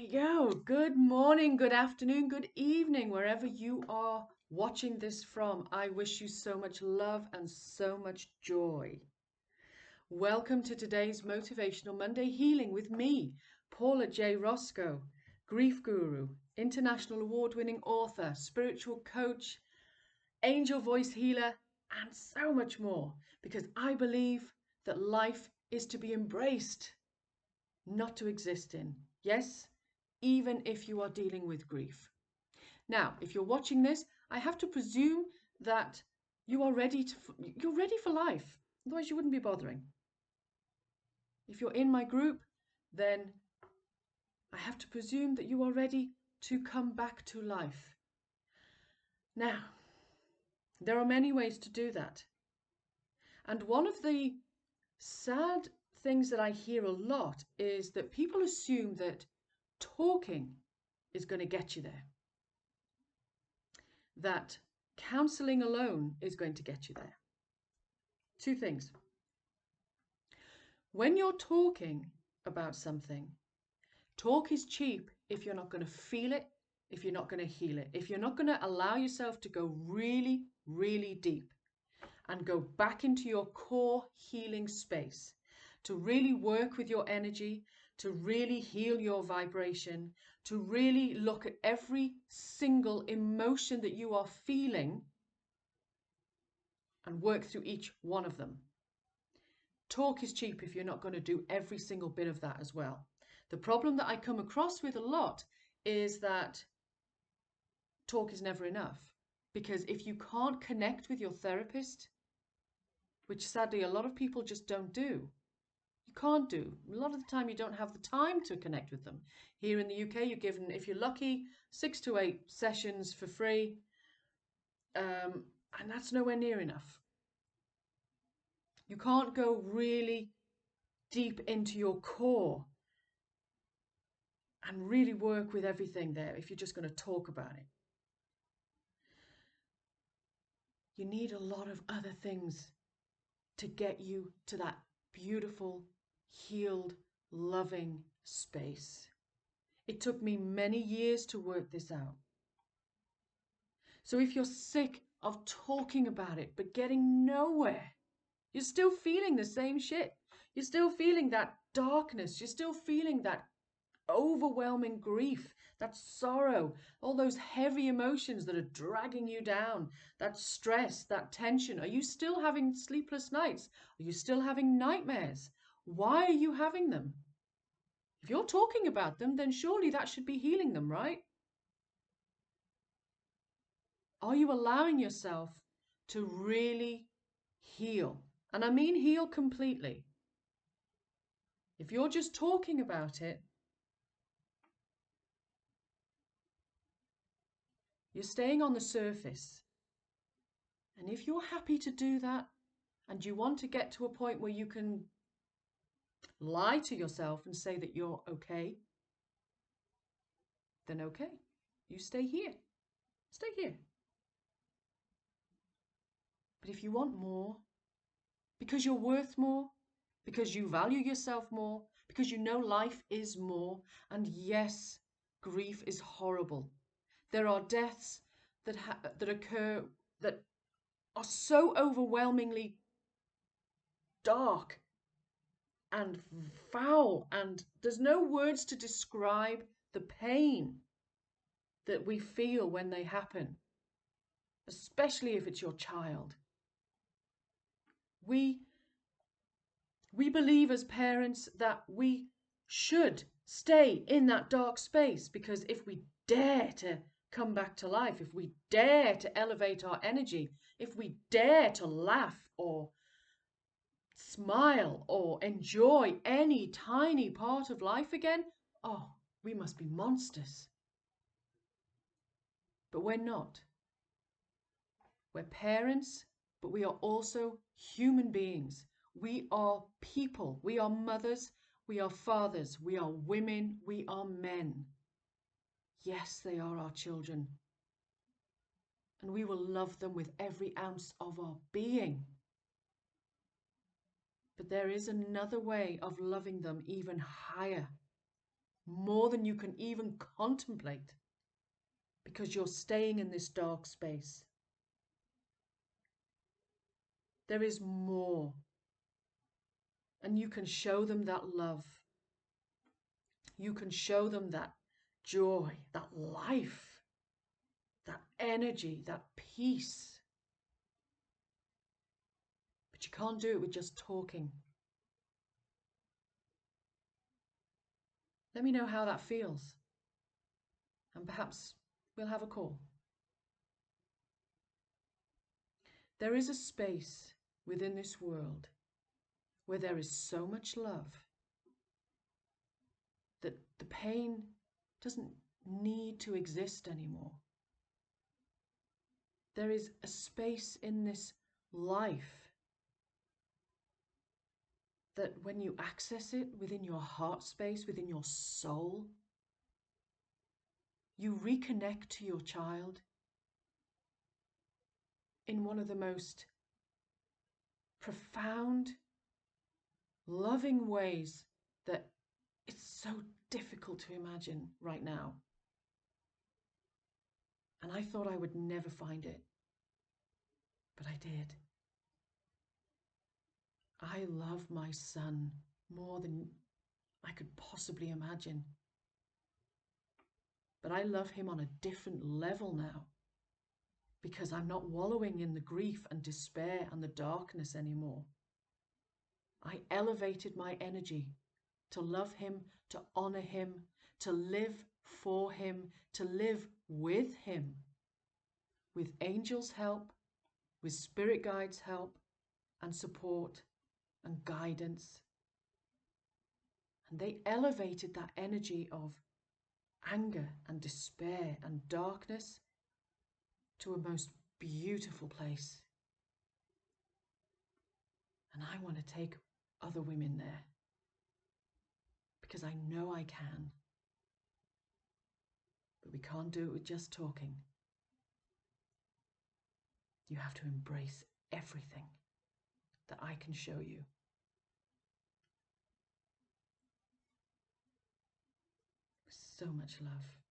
we go. Good morning, good afternoon, good evening, wherever you are watching this from. I wish you so much love and so much joy. Welcome to today's Motivational Monday Healing with me, Paula J. Roscoe, grief guru, international award-winning author, spiritual coach, angel voice healer, and so much more, because I believe that life is to be embraced, not to exist in. Yes, even if you are dealing with grief. Now, if you're watching this, I have to presume that you are you're ready for life. Otherwise, you wouldn't be bothering. If you're in my group, then I have to presume that you are ready to come back to life. Now, there are many ways to do that. And one of the sad things that I hear a lot is that people assume that talking is going to get you there, that counselling alone is going to get you there. Two things. When you're talking about something, talk is cheap if you're not going to feel it, if you're not going to heal it, if you're not going to allow yourself to go really, really deep and go back into your core healing space, to really work with your energy, to really heal your vibration, to really look at every single emotion that you are feeling and work through each one of them. Talk is cheap if you're not going to do every single bit of that as well. The problem that I come across with a lot is that talk is never enough. Because if you can't connect with your therapist, which sadly a lot of people just don't do, you can't do. A lot of the time you don't have the time to connect with them. Here in the UK, you're given, if you're lucky, 6 to 8 sessions for free. And that's nowhere near enough. You can't go really deep into your core and really work with everything there if you're just going to talk about it. You need a lot of other things to get you to that beautiful, healed, loving space. It took me many years to work this out. So if you're sick of talking about it but getting nowhere, you're still feeling the same shit. You're still feeling that darkness. You're still feeling that overwhelming grief, that sorrow, all those heavy emotions that are dragging you down, that stress, that tension. Are you still having sleepless nights? Are you still having nightmares? Why are you having them? If you're talking about them, then surely that should be healing them, right? Are you allowing yourself to really heal? And I mean heal completely. If you're just talking about it, you're staying on the surface. And if you're happy to do that, and you want to get to a point where you can lie to yourself and say that you're okay, then okay, you stay here. Stay here. But if you want more, because you're worth more, because you value yourself more, because you know life is more, and yes, grief is horrible. There are deaths that occur that are so overwhelmingly dark and foul, and there's no words to describe the pain that we feel when they happen, especially if it's your child. We believe as parents that we should stay in that dark space, because if we dare to come back to life, if we dare to elevate our energy, if we dare to laugh or smile or enjoy any tiny part of life again, oh, we must be monsters. But we're not. We're parents, but we are also human beings. We are people. We are mothers. We are fathers. We are women. We are men. Yes, they are our children. And we will love them with every ounce of our being. But there is another way of loving them even higher. more than you can even contemplate, because you're staying in this dark space. There is more, and you can show them that love. You can show them that joy, that life, that energy, that peace. But you can't do it with just talking. Let me know how that feels, and perhaps we'll have a call. There is a space within this world where there is so much love that the pain doesn't need to exist anymore. There is a space in this life that when you access it within your heart space, within your soul, you reconnect to your child in one of the most profound, loving ways that it's so difficult to imagine right now. And I thought I would never find it, but I did. I love my son more than I could possibly imagine. But I love him on a different level now, because I'm not wallowing in the grief and despair and the darkness anymore. I elevated my energy to love him, to honor him, to live for him, to live with him, with angels' help, with spirit guides' help and support and guidance. And they elevated that energy of anger and despair and darkness to a most beautiful place. And I want to take other women there, because I know I can. But we can't do it with just talking. You have to embrace everything that I can show you. So much love.